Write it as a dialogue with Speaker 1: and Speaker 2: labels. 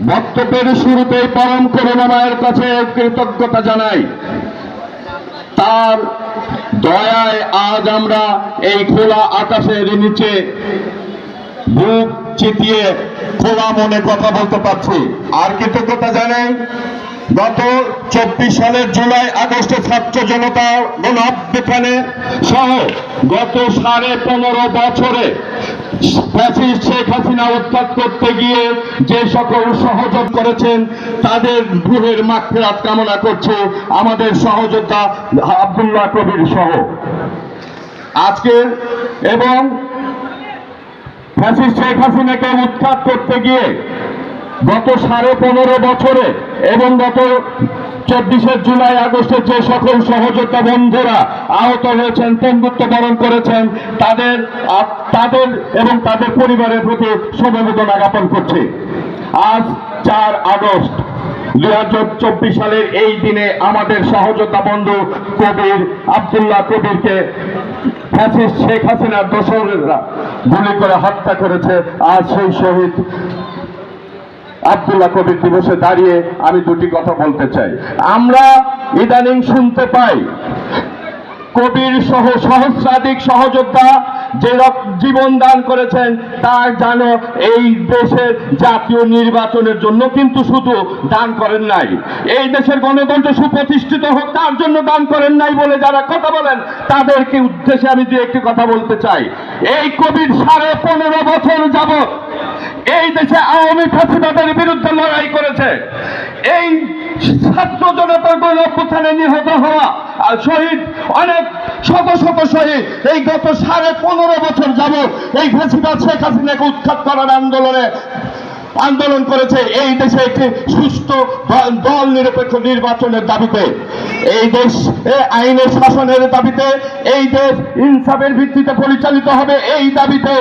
Speaker 1: বক্তব্যের শুরুতেই পরম করুণাময়ের কাছে কৃতজ্ঞতা জানাই। তার দয়ায় আজ আমরা এই খোলা আকাশের নিচে বুক চিতিয়ে খোলা মনে কথা বলতে পারছি। আর কৃতজ্ঞতা জানাই গত 24 সালের জুলাই আগস্টে ছাত্র জনতা গণ অভ্যুত্থানে সহ গত 15.5 বছরে ফ্যাসিস্ট শেখ হাসিনা উৎখাত করতে গিয়ে যে সকল সহযোগ করেছেন তাদের রুহের মাগফিরাত কামনা করছে আমাদের সহযোদ্ধা আব্দুল্লাহ কবির সহ। আজকে এবং ফ্যাসিস্ট শেখ হাসিনাকে উৎখাত করতে গিয়ে গত 15.5 বছরে এবং গত 24 জুলাই আগস্টে যে সকল সহযোদ্ধা বন্ধুরা আহত হয়েছেন, পঙ্গুত্ব বরণ করেছেন, তাদের এবং তাদের পরিবারের প্রতি সমবেদনা জ্ঞাপন করছি। আজ 4 আগস্ট 2024 সালের এই দিনে আমাদের সহযোদ্ধা বন্ধু কবির আব্দুল্লাহ কবিরকে ফ্যাসিস্ট শেখ হাসিনার দোসরেরা গুলি করে হত্যা করেছে। আজ সেই শহীদ আব্দুল্লাহ কবির দিবসে দাঁড়িয়ে আমি দুটি কথা বলতে চাই। আমরা ইদানিং শুনতে পাই কবির সহ সহস্রাধিক সহযোদ্ধা যে জীবন দান করেছেন তার যেন এই দেশের জাতীয় নির্বাচনের জন্য কিন্তু শুধু দান করেন নাই, এই দেশের গণতন্ত্র সুপ্রতিষ্ঠিত হোক তার জন্য দান করেন নাই বলে যারা কথা বলেন তাদেরকে উদ্দেশ্যে আমি দু একটি কথা বলতে চাই। এই কবির 15.5 বছর যাবৎ এই দেশে আওয়ামী ফ্যাসিবাদের বিরুদ্ধে লড়াই করেছে। এই ছাত্র জনতার গণ অভ্যুত্থানে নিহত হওয়া আর শহীদ অনেক শত শত শহীদ এই গত 15.5 বছর যাবৎ এই ফ্যাসিবাদ শেখ হাসিনাকে উৎখাত করার আন্দোলন করেছে এই দেশে একটি সুষ্ঠু দল নিরপেক্ষ নির্বাচনের দাবিতে, এই দেশ আইনের শাসনের দাবিতে, এই দেশ ইনসাফের ভিত্তিতে পরিচালিত হবে এই দাবিতে।